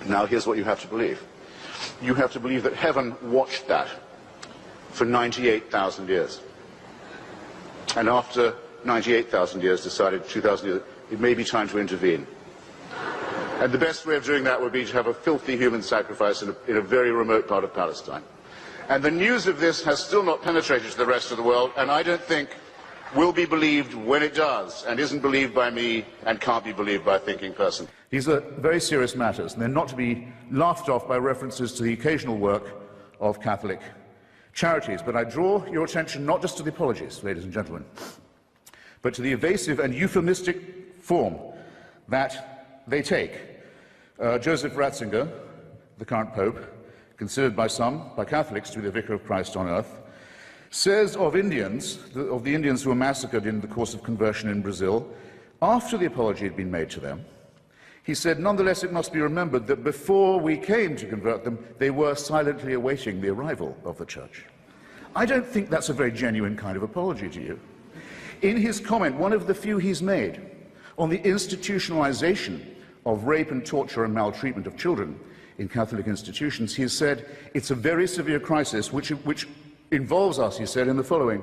S1: Now here's what you have to believe. You have to believe that heaven watched that for 98,000 years. And after 98,000 years decided 2,000 years, it may be time to intervene. And the best way of doing that would be to have a filthy human sacrifice in a very remote part of Palestine. And the news of this has still not penetrated to the rest of the world, and I don't think will be believed when it does, and isn't believed by me and can't be believed by a thinking person.
S2: These are very serious matters, and they're not to be laughed off by references to the occasional work of Catholic charities. But I draw your attention not just to the apologies, ladies and gentlemen, but to the evasive and euphemistic form that they take. Joseph Ratzinger, the current Pope, considered by some, by Catholics, to be the Vicar of Christ on earth, says of Indians, of the Indians who were massacred in the course of conversion in Brazil, after the apology had been made to them, he said, nonetheless, it must be remembered that before we came to convert them, they were silently awaiting the arrival of the church.
S1: I don't think that's a very genuine kind of apology to you. In his comment, one of the few he's made on the institutionalization of rape and torture and maltreatment of children in Catholic institutions, he has said it's a very severe crisis which involves us, he said, in the following: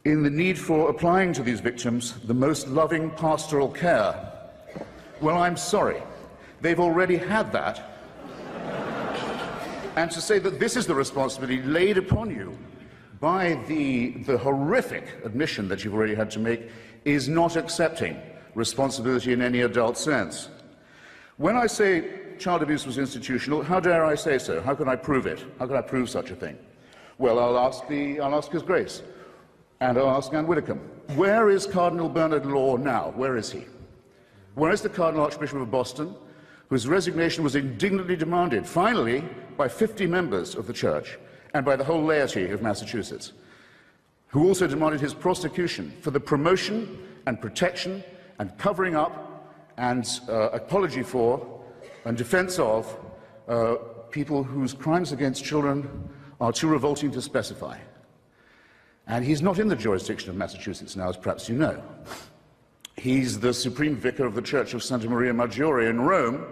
S1: in the need for applying to these victims the most loving pastoral care. Well, I'm sorry. They've already had that. And to say that this is the responsibility laid upon you by the horrific admission that you've already had to make is not accepting responsibility in any adult sense. When I say child abuse was institutional, how dare I say so? How can I prove it? How can I prove such a thing? Well, I'll ask His Grace, and I'll ask Anne Widdecombe. Where is Cardinal Bernard Law now? Where is he? Where is the Cardinal Archbishop of Boston, whose resignation was indignantly demanded, finally, by 50 members of the Church and by the whole laity of Massachusetts, who also demanded his prosecution for the promotion and protection and covering up and apology for and defense of people whose crimes against children are too revolting to specify. And he's not in the jurisdiction of Massachusetts now, as perhaps you know. He's the Supreme Vicar of the Church of Santa Maria Maggiore in Rome,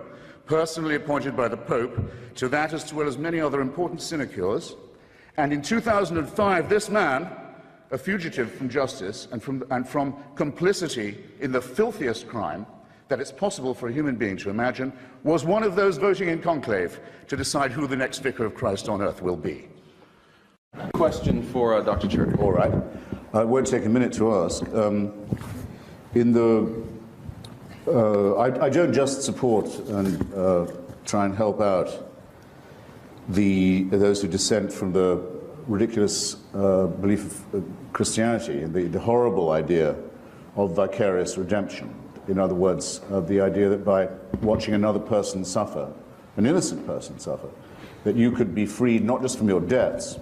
S1: personally appointed by the Pope to that as well as many other important sinecures. And in 2005, this man, a fugitive from justice and from complicity in the filthiest crime that it's possible for a human being to imagine, was one of those voting in conclave to decide who the next Vicar of Christ on earth will be.
S11: Question for Dr. Church.
S4: All right. It won't take a minute to ask. I don't just support and try and help out those who dissent from the ridiculous belief of Christianity, the horrible idea of vicarious redemption. In other words, the idea that by watching another person suffer, an innocent person suffer, that you could be freed not just from your debts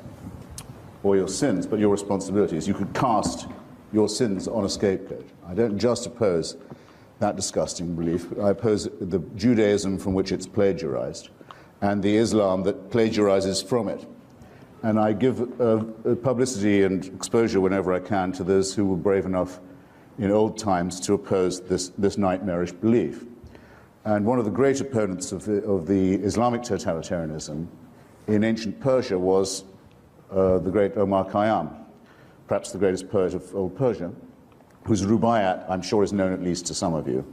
S4: or your sins, but your responsibilities. You could cast your sins on a scapegoat. I don't just oppose that disgusting belief, but I oppose the Judaism from which it's plagiarized and the Islam that plagiarizes from it. And I give publicity and exposure whenever I can to those who were brave enough in old times to oppose this nightmarish belief. And one of the great opponents of the Islamic totalitarianism in ancient Persia was the great Omar Khayyam, perhaps the greatest poet of old Persia, whose Rubaiyat, I'm sure, is known at least to some of you.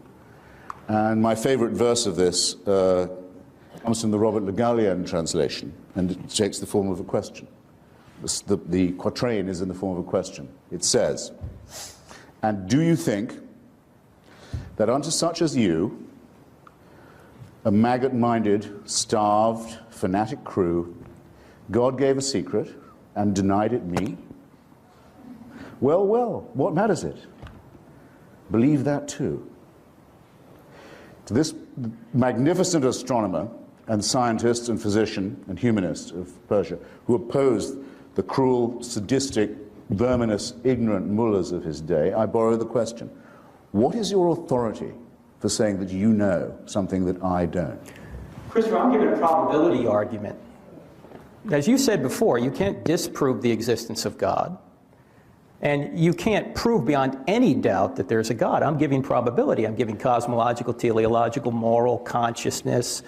S4: And my favorite verse of this comes from the Robert Le Gallienne translation, and it takes the form of a question. The quatrain is in the form of a question. It says, "And do you think that unto such as you, a maggot-minded, starved, fanatic crew, God gave a secret and denied it me? Well, well, what matters it? Believe that too." To this magnificent astronomer and scientist and physician and humanist of Persia, who opposed the cruel, sadistic, verminous, ignorant mullahs of his day, I borrow the question: what is your authority for saying that you know something that I don't?
S6: Christopher, I'm giving a probability argument. As you said before, you can't disprove the existence of God, and you can't prove beyond any doubt that there's a God. I'm giving probability. I'm giving cosmological, teleological, moral, consciousness,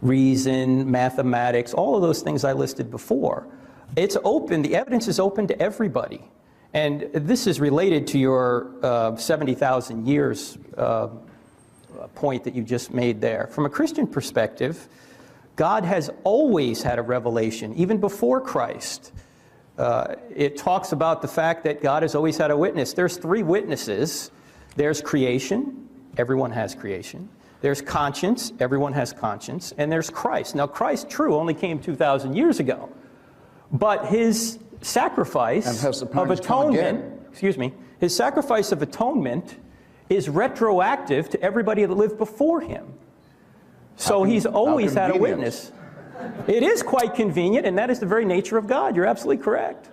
S6: reason, mathematics, all of those things I listed before. It's open. The evidence is open to everybody. And this is related to your 70,000 years point that you just made there. From a Christian perspective, God has always had a revelation, even before Christ. It talks about the fact that God has always had a witness. There's three witnesses. There's creation. Everyone has creation. There's conscience. Everyone has conscience. And there's Christ. Now, Christ, true, only came 2,000 years ago. But his sacrifice of atonement, his sacrifice of atonement is retroactive to everybody that lived before him. So he's always had a witness. It is quite convenient, and that is the very nature of God. You're absolutely correct.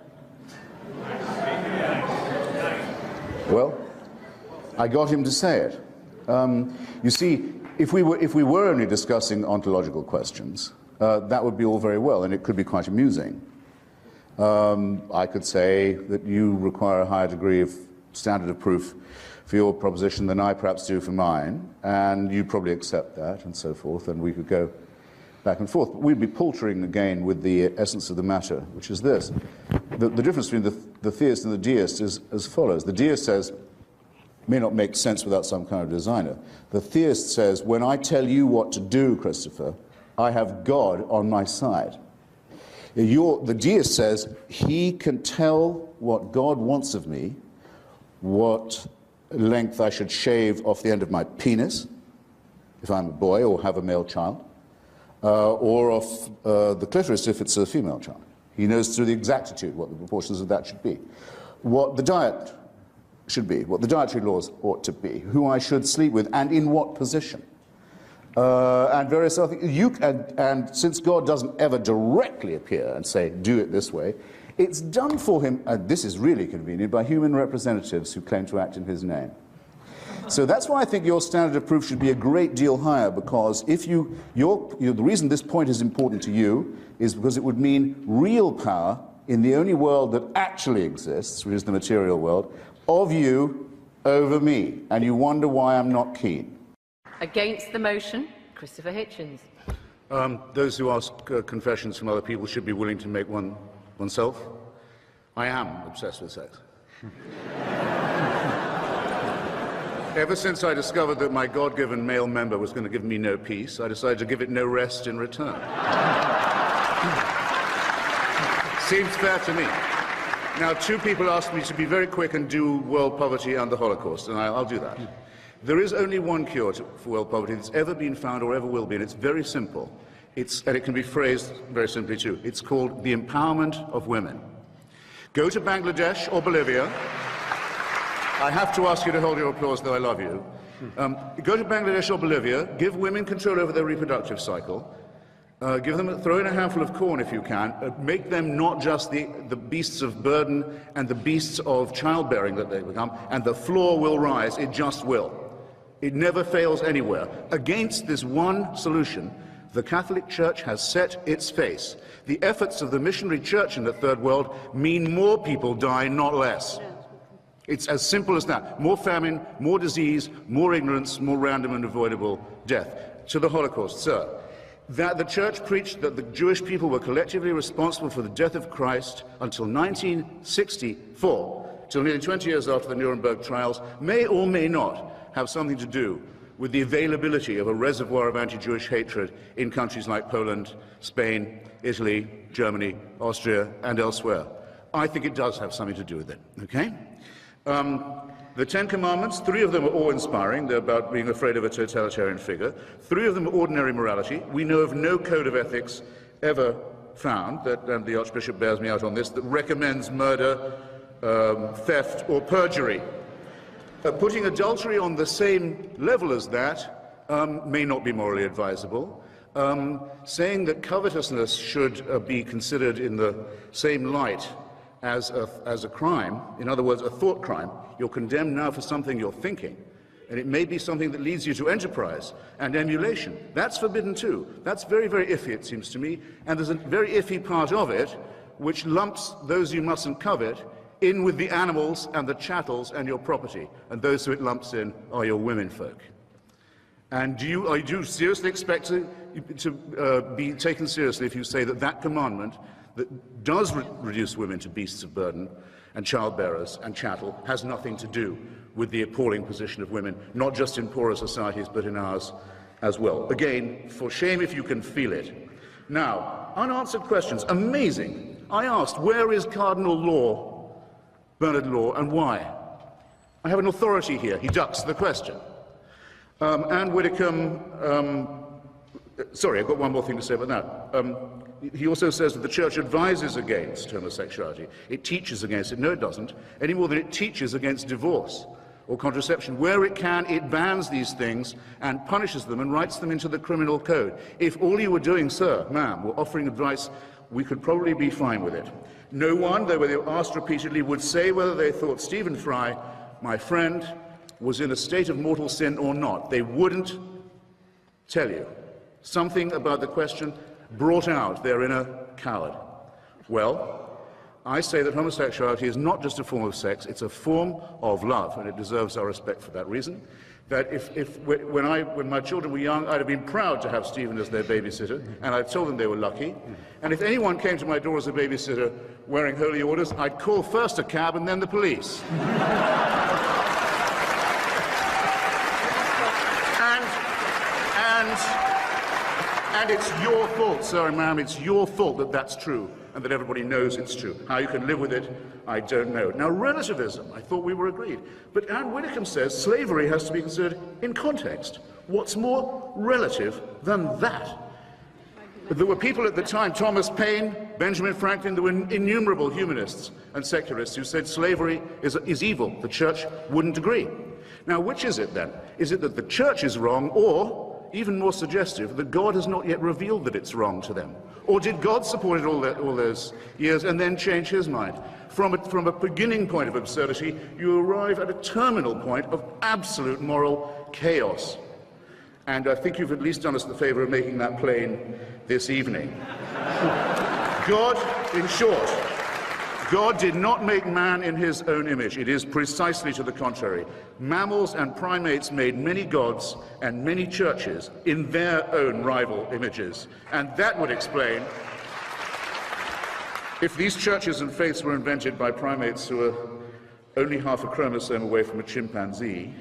S4: Well, I got him to say it. You see, if we were only discussing ontological questions, that would be all very well, and it could be quite amusing. I could say that you require a higher degree of standard of proof for your proposition than I perhaps do for mine, and you'd probably accept that, and so forth, and we could go back and forth. But we'd be paltering again with the essence of the matter, which is this. The difference between the theist and the deist is as follows. The deist says, may not make sense without some kind of designer. The theist says, when I tell you what to do, Christopher, I have God on my side. The deist says, he can tell what God wants of me, what length I should shave off the end of my penis, if I'm a boy or have a male child, or off the clitoris if it's a female child. He knows through the exactitude what the proportions of that should be, what the diet should be, what the dietary laws ought to be, who I should sleep with, and in what position. And various other things. And since God doesn't ever directly appear and say, do it this way, it's done for him, and this is really convenient, by human representatives who claim to act in his name. So that's why I think your standard of proof should be a great deal higher, because if the reason this point is important to you is because it would mean real power in the only world that actually exists, which is the material world, of you over me. And you wonder why I'm not keen.
S12: Against the motion, Christopher Hitchens.
S1: Those who ask confessions from other people should be willing to make oneself. I am obsessed with sex. Ever since I discovered that my God-given male member was going to give me no peace, I decided to give it no rest in return. Seems fair to me. Now, two people asked me to be very quick and do world poverty and the Holocaust, and I'll do that. There is only one cure for world poverty that's ever been found or ever will be, and it's very simple. And it can be phrased very simply too. It's called the empowerment of women. Go to Bangladesh or Bolivia. I have to ask you to hold your applause, though I love you. Go to Bangladesh or Bolivia, give women control over their reproductive cycle, throw in a handful of corn if you can, make them not just the beasts of burden and the beasts of childbearing that they become, and the floor will rise, it just will. It never fails anywhere. Against this one solution, the Catholic Church has set its face. The efforts of the missionary church in the Third World mean more people die, not less. It's as simple as that. More famine, more disease, more ignorance, more random and avoidable death. To the Holocaust, sir. That the Church preached that the Jewish people were collectively responsible for the death of Christ until 1964, till nearly 20 years after the Nuremberg trials, may or may not have something to do with the availability of a reservoir of anti-Jewish hatred in countries like Poland, Spain, Italy, Germany, Austria, and elsewhere. I think it does have something to do with it, okay? The Ten Commandments, 3 of them are awe-inspiring. They're about being afraid of a totalitarian figure. 3 of them are ordinary morality. We know of no code of ethics ever found, and the Archbishop bears me out on this, that recommends murder, theft, or perjury. Putting adultery on the same level as that may not be morally advisable. Saying that covetousness should be considered in the same light as a crime, in other words, a thought crime. You're condemned now for something you're thinking, and it may be something that leads you to enterprise and emulation. That's forbidden too. That's very, very iffy, it seems to me, and there's a very iffy part of it which lumps those you mustn't covet in with the animals and the chattels and your property, and those who it lumps in are your womenfolk. And do you seriously expect to be taken seriously if you say that that commandment that does reduce women to beasts of burden and childbearers and chattel has nothing to do with the appalling position of women, not just in poorer societies, but in ours as well? Again, for shame if you can feel it. Now, unanswered questions. Amazing. I asked, where is Cardinal Law, Bernard Law, and why? I have an authority here. He ducks the question. Anne Widdecombe, sorry, I've got one more thing to say about that. He also says that the Church advises against homosexuality. It teaches against it. No, it doesn't. Any more than it teaches against divorce or contraception. Where it can, it bans these things and punishes them and writes them into the criminal code. If all you were doing, sir, ma'am, were offering advice, we could probably be fine with it. No one, though they were asked repeatedly, would say whether they thought Stephen Fry, my friend, was in a state of mortal sin or not. They wouldn't tell you. Something about the question brought out their inner coward. Well, I say that homosexuality is not just a form of sex, it's a form of love, and it deserves our respect for that reason. That when my children were young, I'd have been proud to have Stephen as their babysitter, and I'd told them they were lucky. And if anyone came to my door as a babysitter wearing holy orders, I'd call first a cab and then the police. And it's your fault, sir and ma'am, it's your fault that that's true, and that everybody knows it's true. How you can live with it, I don't know. Now, relativism, I thought we were agreed. But Anne Widdecombe says slavery has to be considered in context. What's more relative than that? There were people at the time, Thomas Paine, Benjamin Franklin, there were innumerable humanists and secularists who said slavery is evil. The church wouldn't agree. Now, which is it then? Is it that the church is wrong, or, even more suggestive, that God has not yet revealed that it's wrong to them? Or did God support it all those years and then change his mind? From a beginning point of absurdity, you arrive at a terminal point of absolute moral chaos. And I think you've at least done us the favor of making that plain this evening. God, in short, God did not make man in his own image. It is precisely to the contrary. Mammals and primates made many gods and many churches in their own rival images. And that would explain, if these churches and faiths were invented by primates who are only half a chromosome away from a chimpanzee,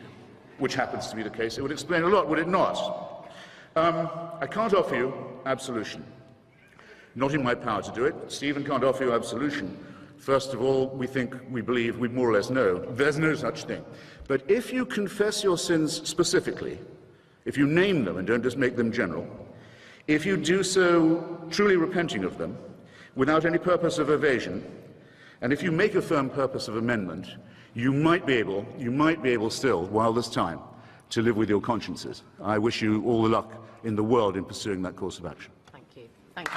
S1: which happens to be the case, it would explain a lot, would it not? I can't offer you absolution. Not in my power to do it. Stephen can't offer you absolution. First of all, we believe, we more or less know, there's no such thing. But if you confess your sins specifically, if you name them and don't just make them general, if you do so truly repenting of them, without any purpose of evasion, and if you make a firm purpose of amendment, you might be able still, while there's time, to live with your consciences. I wish you all the luck in the world in pursuing that course of action.
S12: Thank you. Thank you.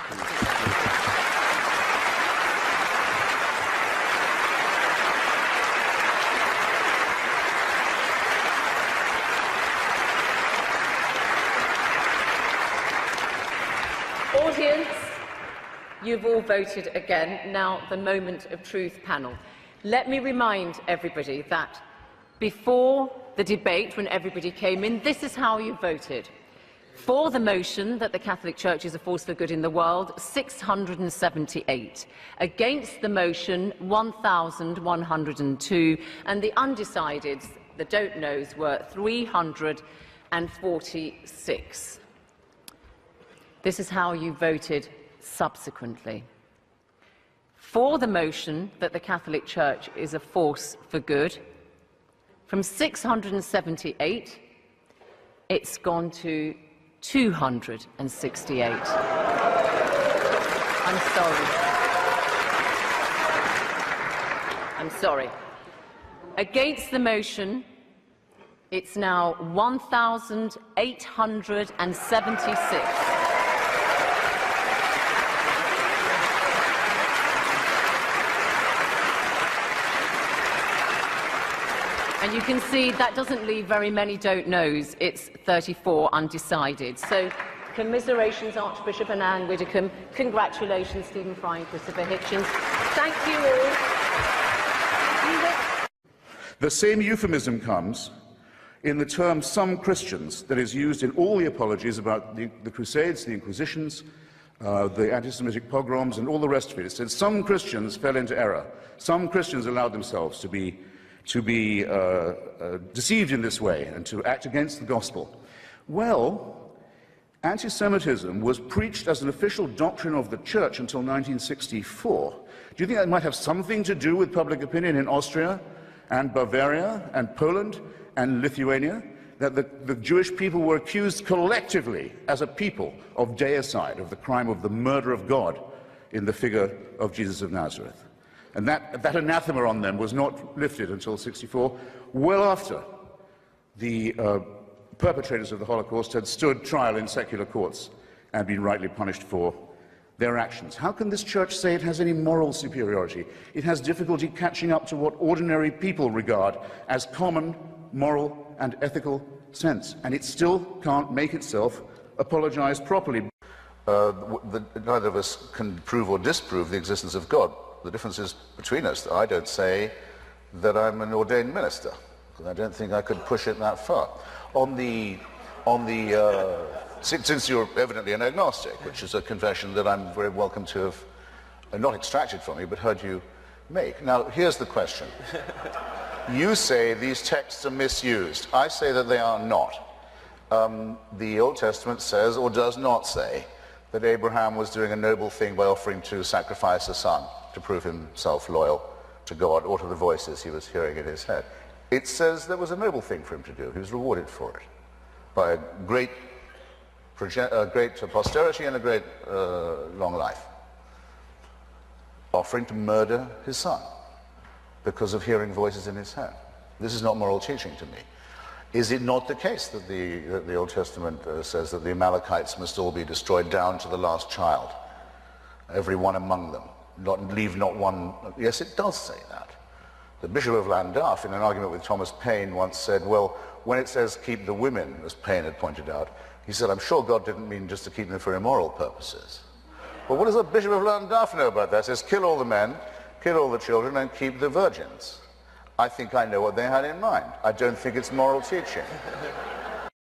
S12: Audience, you've all voted again. Now, the Moment of Truth panel. Let me remind everybody that before the debate, when everybody came in, this is how you voted. For the motion that the Catholic Church is a force for good in the world, 678. Against the motion, 1,102. And the undecideds, the don't knows, were 346. This is how you voted subsequently. For the motion that the Catholic Church is a force for good, from 678, it's gone to 268. I'm sorry. Against the motion, it's now 1,876. And you can see that doesn't leave very many don't knows. It's 34 undecided. So commiserations, Archbishop and Anne Widdecombe. Congratulations, Stephen Fry and Christopher Hitchens. Thank you all.
S1: The same euphemism comes in the term some Christians that is used in all the apologies about the Crusades, the Inquisitions, the anti-Semitic pogroms, and all the rest of it. It said some Christians fell into error. Some Christians allowed themselves to be deceived in this way and to act against the gospel. Well, anti-Semitism was preached as an official doctrine of the church until 1964. Do you think that might have something to do with public opinion in Austria and Bavaria and Poland and Lithuania? That the Jewish people were accused collectively as a people of deicide, of the crime of the murder of God in the figure of Jesus of Nazareth. And that anathema on them was not lifted until '64, well after the perpetrators of the Holocaust had stood trial in secular courts and been rightly punished for their actions. How can this church say it has any moral superiority? It has difficulty catching up to what ordinary people regard as common moral and ethical sense, and it still can't make itself apologize properly. Neither of us can prove or disprove the existence of God. the difference is between us that I don't say that I'm an ordained minister, because I don't think I could push it that far. Since you're evidently an agnostic, which is a confession that I'm very welcome to have not extracted from you, but heard you make. Now, here's the question. You say these texts are misused. I say that they are not. The Old Testament says, or does not say, that Abraham was doing a noble thing by offering to sacrifice a son to prove himself loyal to God or to the voices he was hearing in his head. It says that was a noble thing for him to do. He was rewarded for it by a great posterity and a great long life. Offering to murder his son because of hearing voices in his head. This is not moral teaching to me. Is it not the case that the Old Testament says that the Amalekites must all be destroyed down to the last child, every one among them, leave not one? Yes, it does say that. The Bishop of Llandaff, in an argument with Thomas Paine, once said, well, when it says keep the women, as Paine had pointed out, he said, I'm sure God didn't mean just to keep them for immoral purposes. But what does the Bishop of Llandaff know about that? It says kill all the men, kill all the children, and keep the virgins. I think I know what they had in mind. I don't think it's moral teaching.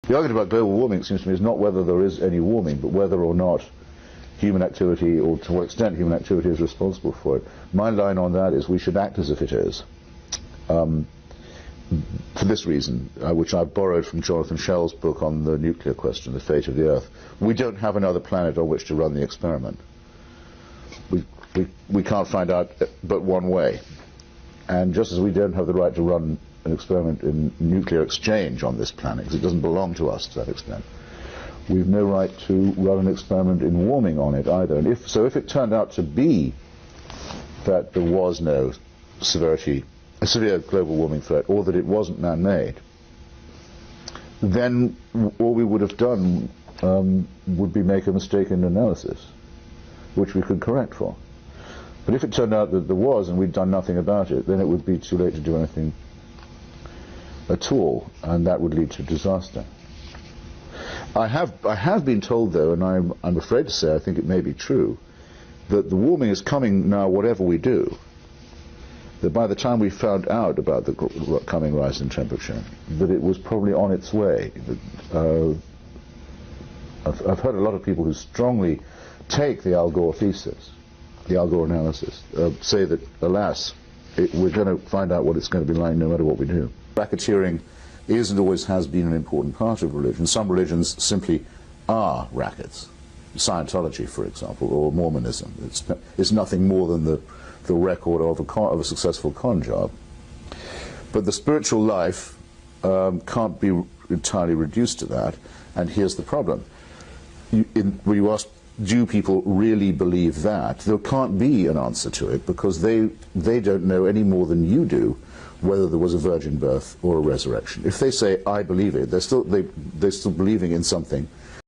S2: The argument about global warming, it seems to me, is not whether there is any warming, but whether or not human activity, or to what extent human activity is responsible for it. My line on that is we should act as if it is. For this reason, which I borrowed from Jonathan Schell's book on the nuclear question, the fate of the Earth. We don't have another planet on which to run the experiment. We can't find out but one way. And just as we don't have the right to run an experiment in nuclear exchange on this planet, because it doesn't belong to us to that extent, we've no right to run an experiment in warming on it either. And if it turned out to be that there was no severe global warming threat, or that it wasn't man-made, then all we would have done would be make a mistaken analysis, which we could correct for. But if it turned out that there was and we'd done nothing about it, then it would be too late to do anything at all, and that would lead to disaster. I have been told, though, and I'm afraid to say I think it may be true, that the warming is coming now whatever we do. That by the time we found out about the coming rise in temperature, that it was probably on its way. I've heard a lot of people who strongly take the Al Gore thesis, the Al Gore analysis, say that, alas, we're going to find out what it's going to be like no matter what we do. Racketeering is and always has been an important part of religion. Some religions simply are rackets. Scientology, for example, or Mormonism. It's nothing more than the record of a successful con job. But the spiritual life can't be entirely reduced to that, and here's the problem. When you ask, do people really believe that? There can't be an answer to it, because they don't know any more than you do whether there was a virgin birth or a resurrection. If they say, I believe it, they're still believing in something